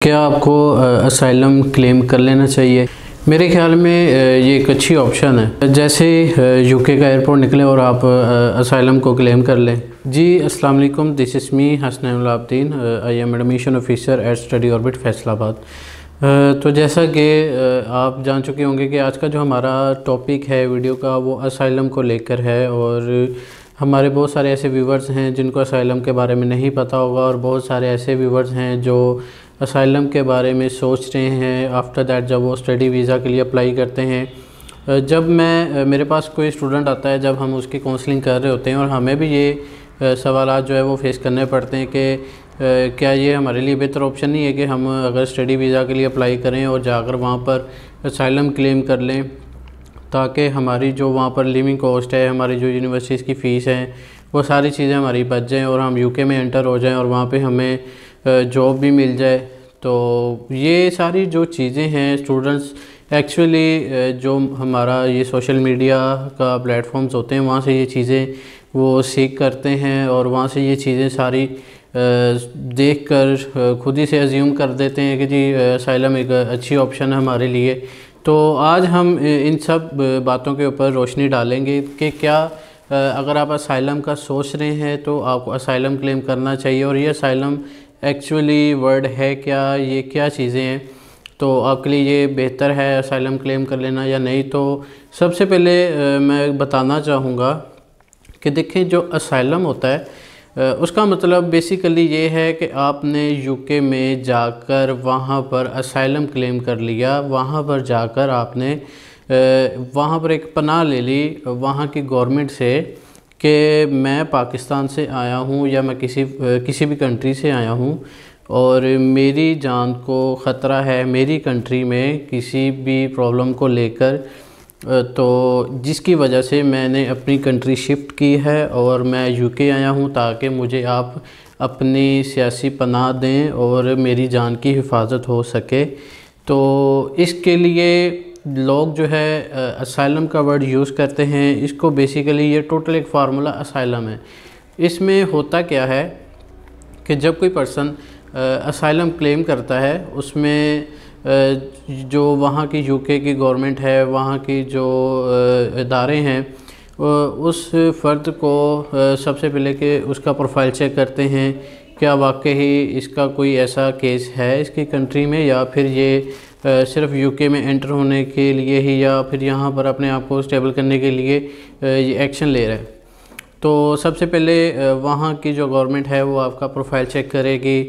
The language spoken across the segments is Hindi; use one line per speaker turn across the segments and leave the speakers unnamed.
क्या आपको असाइलम क्लेम कर लेना चाहिए? मेरे ख्याल में ये एक अच्छी ऑप्शन है। जैसे यूके का एयरपोर्ट निकले और आप असाइलम को क्लेम कर लें। जी अस्सलाम वालेकुम, this is me Hasnain Abedin, I am admission officer eight study orbit Faisalabad. तो जैसा कि आप जान चुके होंगे कि आज का जो हमारा टॉपिक है वीडियो का वो असाइलम को लेकर है, और हमारे बहुत सारे ऐसे व्यूवर्स हैं जिनको असाइलम के बारे में नहीं पता होगा, और बहुत सारे ऐसे व्यूवर्स हैं जो असाइलम के बारे में सोच रहे हैं आफ्टर दैट जब वो स्टडी वीज़ा के लिए अप्लाई करते हैं। जब मेरे पास कोई स्टूडेंट आता है, जब हम उसकी काउंसलिंग कर रहे होते हैं और हमें भी ये सवालात जो है वो फेस करने पड़ते हैं कि क्या ये हमारे लिए बेहतर ऑप्शन नहीं है कि हम अगर स्टडी वीज़ा के लिए अप्लाई करें और जाकर वहाँ पर असाइलम क्लेम कर लें, ताकि हमारी जो वहाँ पर लिविंग कॉस्ट है, हमारी जो यूनिवर्सिटीज़ की फ़ीस हैं, वो सारी चीज़ें हमारी बच जाएँ और हम यूके में एंटर हो जाएं और वहाँ पे हमें जॉब भी मिल जाए। तो ये सारी जो चीज़ें हैं स्टूडेंट्स एक्चुअली जो हमारा ये सोशल मीडिया का प्लेटफॉर्म्स होते हैं वहाँ से ये चीज़ें वो सीख करते हैं, और वहाँ से ये चीज़ें सारी देखकर खुद ही से अज्यूम कर देते हैं कि जी असाइलम एक अच्छी ऑप्शन है हमारे लिए। तो आज हम इन सब बातों के ऊपर रोशनी डालेंगे कि क्या अगर आप असाइलम का सोच रहे हैं तो आपको असाइलम क्लेम करना चाहिए, और ये असाइलम एक्चुअली वर्ड है क्या, ये क्या चीज़ें हैं, तो आपके लिए ये बेहतर है असाइलम क्लेम कर लेना या नहीं। तो सबसे पहले मैं बताना चाहूँगा कि देखें, जो असाइलम होता है उसका मतलब बेसिकली ये है कि आपने यूके में जाकर वहाँ पर असाइलम क्लेम कर लिया, वहाँ पर जाकर आपने वहाँ पर एक पनाह ले ली वहाँ की गवर्नमेंट से कि मैं पाकिस्तान से आया हूँ या मैं किसी भी कंट्री से आया हूँ और मेरी जान को ख़तरा है मेरी कंट्री में किसी भी प्रॉब्लम को लेकर, तो जिसकी वजह से मैंने अपनी कंट्री शिफ्ट की है और मैं यूके आया हूँ ताकि मुझे आप अपनी सियासी पनाह दें और मेरी जान की हिफाजत हो सके। तो इसके लिए लोग जो है असाइलम का वर्ड यूज़ करते हैं। इसको बेसिकली ये टोटल एक फार्मूला असाइलम है। इसमें होता क्या है कि जब कोई पर्सन असाइलम क्लेम करता है, उसमें जो वहाँ की यूके की गवर्नमेंट है, वहाँ की जो इदारे हैं, उस फ़र्द को सबसे पहले कि उसका प्रोफाइल चेक करते हैं, क्या वाकई इसका कोई ऐसा केस है इसकी कंट्री में, या फिर ये सिर्फ यूके में एंटर होने के लिए ही, या फिर यहाँ पर अपने आप को स्टेबल करने के लिए ये एक्शन ले रहा है। तो सबसे पहले वहाँ की जो गवर्नमेंट है वो आपका प्रोफाइल चेक करेगी,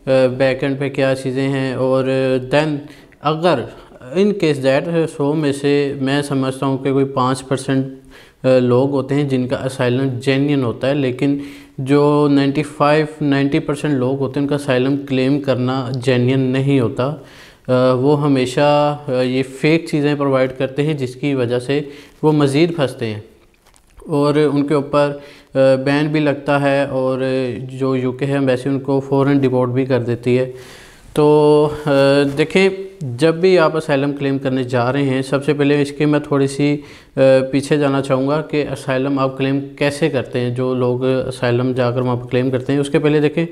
बैक एंड पे क्या चीज़ें हैं, और देन अगर इन केस दैट 100 में से मैं समझता हूँ कि कोई 5% लोग होते हैं जिनका असाइलम जेन्युइन होता है, लेकिन जो 90% लोग होते हैं उनका असाइलम क्लेम करना जेन्युइन नहीं होता। वो हमेशा ये फ़ेक चीज़ें प्रोवाइड करते हैं जिसकी वजह से वो मज़ीद फंसते हैं और उनके ऊपर बैन भी लगता है, और जो यूके है एम्बेसी उनको फ़ौरन डिपोर्ट भी कर देती है। तो देखें, जब भी आप असाइलम क्लेम करने जा रहे हैं, सबसे पहले इसके मैं थोड़ी सी पीछे जाना चाहूँगा कि असाइलम आप क्लेम कैसे करते हैं। जो लोग असाइलम जाकर वहाँ पर क्लेम करते हैं, उसके पहले देखें,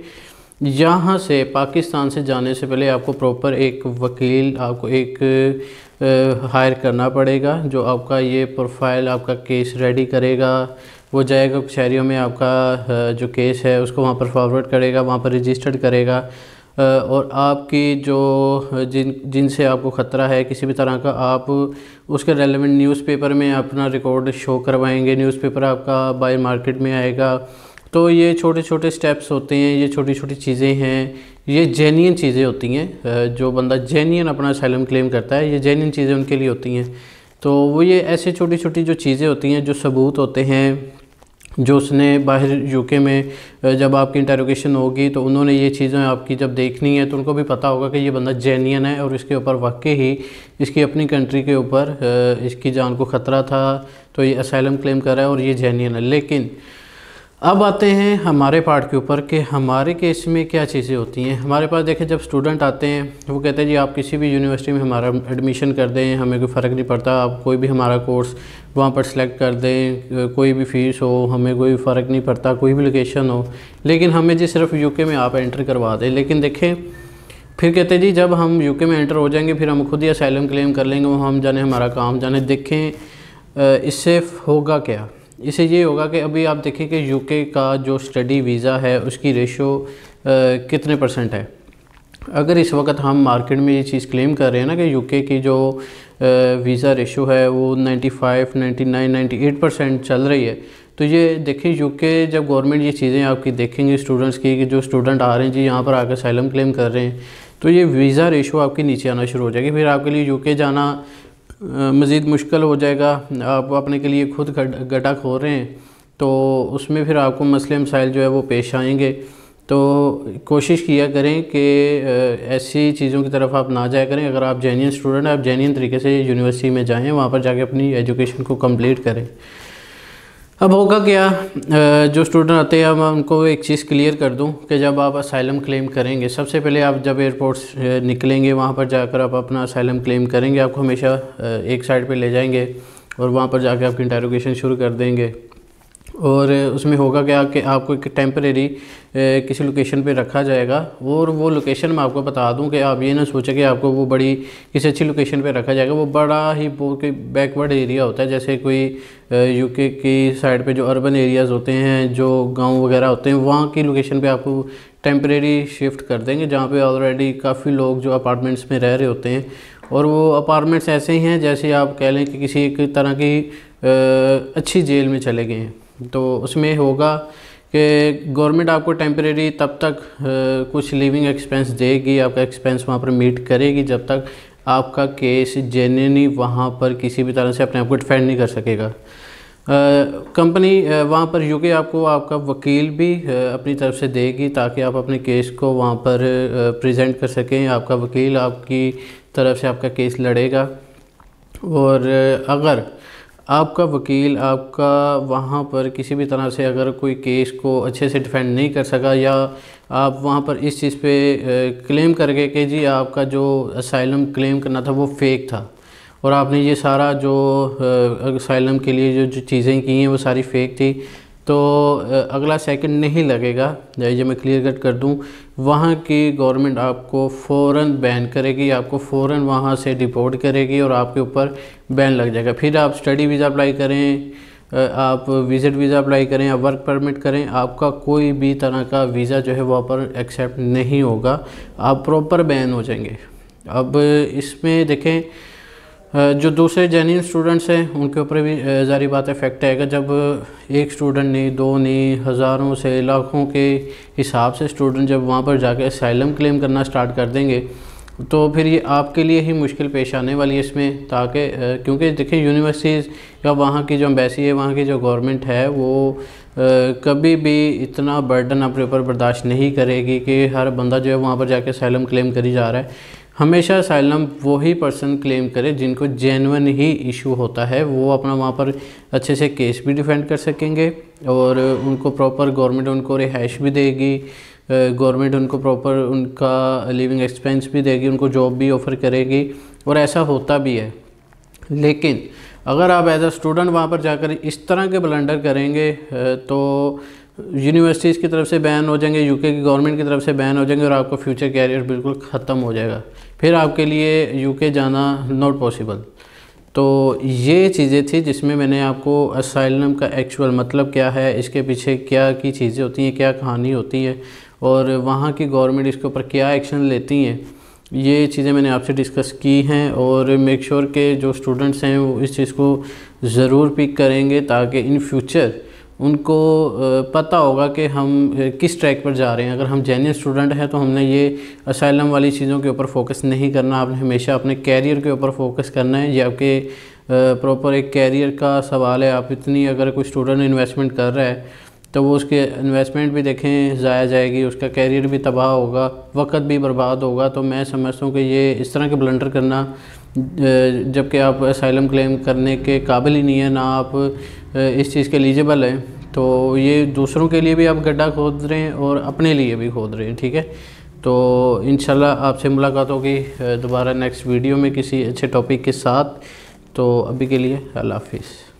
यहाँ से पाकिस्तान से जाने से पहले आपको प्रॉपर एक वकील आपको एक हायर करना पड़ेगा, जो आपका ये प्रोफाइल आपका केस रेडी करेगा। वो जाएगा कचहरियों में, आपका जो केस है उसको वहाँ पर फॉरवर्ड करेगा, वहाँ पर रजिस्टर्ड करेगा, और आपकी जो जिनसे आपको ख़तरा है किसी भी तरह का, आप उसके रेलेवेंट न्यूज़पेपर में अपना रिकॉर्ड शो करवाएंगे। न्यूज़पेपर आपका बाय मार्केट में आएगा। तो ये छोटे छोटे स्टेप्स होते हैं, ये छोटी छोटी चीज़ें हैं, ये जेन्युइन चीज़ें होती हैं। जो बंदा जेन्युइन अपना असाइलम क्लेम करता है, ये जेन्युइन चीज़ें उनके लिए होती हैं। तो वो ये ऐसे छोटी छोटी जो चीज़ें होती हैं, जो सबूत होते हैं, जो उसने बाहर यूके में जब आपकी इंटरोगेशन होगी तो उन्होंने ये चीज़ें आपकी जब देखनी है तो उनको भी पता होगा कि ये बंदा जेन्युइन है और इसके ऊपर वाकई ही इसकी अपनी कंट्री के ऊपर इसकी जान को ख़तरा था, तो ये असाइलम क्लेम कर रहा है और ये जेन्युइन है। लेकिन अब आते हैं हमारे पार्ट के ऊपर कि हमारे केस में क्या चीज़ें होती हैं। हमारे पास देखें, जब स्टूडेंट आते हैं वो कहते हैं जी आप किसी भी यूनिवर्सिटी में हमारा एडमिशन कर दें, हमें कोई फ़र्क नहीं पड़ता, आप कोई भी हमारा कोर्स वहाँ पर सेलेक्ट कर दें, कोई भी फ़ीस हो, हमें कोई फ़र्क नहीं पड़ता, कोई भी लोकेशन हो, लेकिन हमें जी सिर्फ यूके में आप एंटर करवा दें। लेकिन देखें, फिर कहते हैं जी जब हम यूके में एंटर हो जाएंगे फिर हम खुद ही असाइलम क्लेम कर लेंगे, वो हम जाने हमारा काम जाने। देखें इससे होगा क्या, इससे ये होगा कि अभी आप देखें कि यूके का जो स्टडी वीज़ा है उसकी रेशो कितने % है। अगर इस वक्त हम मार्केट में ये चीज़ क्लेम कर रहे हैं ना कि यूके की जो वीज़ा रेशो है वो 95, 99, 98% चल रही है, तो ये देखें यूके जब गवर्नमेंट ये चीज़ें आपकी देखेंगे स्टूडेंट्स की कि जो स्टूडेंट आ रहे हैं जी यहाँ पर आकर असाइलम क्लेम कर रहे हैं, तो ये वीज़ा रेशो आपकी नीचे आना शुरू हो जाएगी। फिर आपके लिए यूके जाना मज़ीद मुश्किल हो जाएगा। आप अपने के लिए खुद गड्ढा खो रहे हैं, तो उसमें फिर आपको मसले मसाइल जो है वो पेश आएंगे। तो कोशिश किया करें कि ऐसी चीज़ों की तरफ आप ना जाया करें। अगर आप जेन्युइन स्टूडेंट हैं, आप जेन्युइन तरीके से यूनिवर्सिटी में जाएं, वहाँ पर जाके अपनी एजुकेशन को कंप्लीट करें। अब होगा क्या, जो स्टूडेंट आते हैं, मैं उनको एक चीज़ क्लियर कर दूं कि जब आप असाइलम क्लेम करेंगे, सबसे पहले आप जब एयरपोर्ट से निकलेंगे वहाँ पर जाकर आप अपना असाइलम क्लेम करेंगे, आपको हमेशा एक साइड पे ले जाएंगे और वहाँ पर जाकर आपकी इंटरोगेशन शुरू कर देंगे। और उसमें होगा क्या कि आपको एक टेम्परेरी किसी लोकेशन पे रखा जाएगा, और वो लोकेशन मैं आपको बता दूं कि आप ये ना सोचें कि आपको वो बड़ी किसी अच्छी लोकेशन पे रखा जाएगा। वो बड़ा ही बहुत बैकवर्ड एरिया होता है, जैसे कोई यूके की साइड पे जो अर्बन एरियाज़ होते हैं, जो गांव वगैरह होते हैं, वहाँ की लोकेशन पे आपको टेम्परेरी शिफ्ट कर देंगे, जहाँ पे ऑलरेडी काफ़ी लोग जो अपार्टमेंट्स में रह रहे होते हैं। और वो अपार्टमेंट्स ऐसे ही हैं जैसे आप कह लें कि किसी एक तरह की अच्छी जेल में चले गए हैं। तो उसमें होगा कि गवर्नमेंट आपको टेम्परेरी तब तक कुछ लिविंग एक्सपेंस देगी, आपका एक्सपेंस वहाँ पर मीट करेगी जब तक आपका केस जेन्युइनली वहाँ पर किसी भी तरह से अपने आप को डिफेंड नहीं कर सकेगा। कंपनी वहाँ पर यूके आपको आपका वकील भी अपनी तरफ से देगी ताकि आप अपने केस को वहाँ पर प्रेजेंट कर सकें। आपका वकील आपकी तरफ से आपका केस लड़ेगा, और अगर आपका वकील आपका वहाँ पर किसी भी तरह से अगर कोई केस को अच्छे से डिफेंड नहीं कर सका, या आप वहाँ पर इस चीज़ पे क्लेम कर गए कि जी आपका जो असाइलम क्लेम करना था वो फेक था, और आपने ये सारा जो असाइलम के लिए जो चीज़ें की हैं वो सारी फेक थी, तो अगला सेकंड नहीं लगेगा, ये मैं क्लियर कट कर दूं, वहाँ की गवर्नमेंट आपको फ़ौरन बैन करेगी, आपको फ़ौरन वहाँ से डिपोर्ट करेगी और आपके ऊपर बैन लग जाएगा। फिर आप स्टडी वीज़ा अप्लाई करें, आप विज़िट वीज़ा अप्लाई करें या वर्क परमिट करें, आपका कोई भी तरह का वीज़ा जो है वहाँ पर एक्सेप्ट नहीं होगा, आप प्रॉपर बैन हो जाएंगे। अब इसमें देखें जो दूसरे जेन्युइन स्टूडेंट्स हैं उनके ऊपर भी ज़ाहिर बात इफ़ेक्ट आएगा। जब एक स्टूडेंट नहीं, दो नहीं, हज़ारों से लाखों के हिसाब से स्टूडेंट जब वहाँ पर जाकर असाइलम क्लेम करना स्टार्ट कर देंगे, तो फिर ये आपके लिए ही मुश्किल पेश आने वाली है इसमें। ताकि क्योंकि देखिए यूनिवर्सिटीज़ या वहाँ की जो एम्बेसी है, वहाँ की जो गवर्नमेंट है, वो कभी भी इतना बर्डन अपने ऊपर बर्दाश्त नहीं करेगी कि हर बंदा जो है वहाँ पर जाकर असाइलम क्लेम करी जा रहा है। हमेशा असाइलम वही पर्सन क्लेम करे जिनको जेन्युइन ही इशू होता है, वो अपना वहाँ पर अच्छे से केस भी डिफेंड कर सकेंगे, और उनको प्रॉपर गवर्नमेंट उनको रिहाइश भी देगी, गवर्नमेंट उनको प्रॉपर उनका लिविंग एक्सपेंस भी देगी, उनको जॉब भी ऑफ़र करेगी, और ऐसा होता भी है। लेकिन अगर आप एज अ स्टूडेंट वहाँ पर जाकर इस तरह के ब्लंडर करेंगे तो यूनिवर्सिटीज़ की तरफ से बैन हो जाएंगे, यूके की गवर्नमेंट की तरफ से बैन हो जाएंगे, और आपका फ्यूचर कैरियर बिल्कुल ख़त्म हो जाएगा। फिर आपके लिए यूके जाना नॉट पॉसिबल। तो ये चीज़ें थी जिसमें मैंने आपको असाइलम का एक्चुअल मतलब क्या है, इसके पीछे क्या की चीज़ें होती हैं, क्या कहानी होती है, और वहाँ की गवर्नमेंट इसके ऊपर क्या एक्शन लेती हैं, ये चीज़ें मैंने आपसे डिस्कस की हैं। और मेक श्योर के जो स्टूडेंट्स हैं वो इस चीज़ को ज़रूर पिक करेंगे ताकि इन फ्यूचर उनको पता होगा कि हम किस ट्रैक पर जा रहे हैं। अगर हम जेन्युइन स्टूडेंट हैं तो हमने ये असाइलम वाली चीज़ों के ऊपर फोकस नहीं करना, आपने हमेशा अपने कैरियर के ऊपर फोकस करना है। ये आपके प्रॉपर एक कैरियर का सवाल है। आप इतनी अगर कोई स्टूडेंट इन्वेस्टमेंट कर रहा है तो वो उसके इन्वेस्टमेंट भी देखें ज़ाया जाएगी, उसका कैरियर भी तबाह होगा, वक्त भी बर्बाद होगा। तो मैं समझता हूँ कि ये इस तरह के ब्लंडर करना, जबकि आप असाइलम क्लेम करने के काबिल ही नहीं है, ना आप इस चीज़ के एलिजिबल हैं, तो ये दूसरों के लिए भी आप गड्ढा खोद रहे हैं और अपने लिए भी खोद रहे हैं। ठीक है, तो इंशाल्लाह आपसे मुलाकात होगी दोबारा नेक्स्ट वीडियो में किसी अच्छे टॉपिक के साथ। तो अभी के लिए अल्लाह हाफिज़।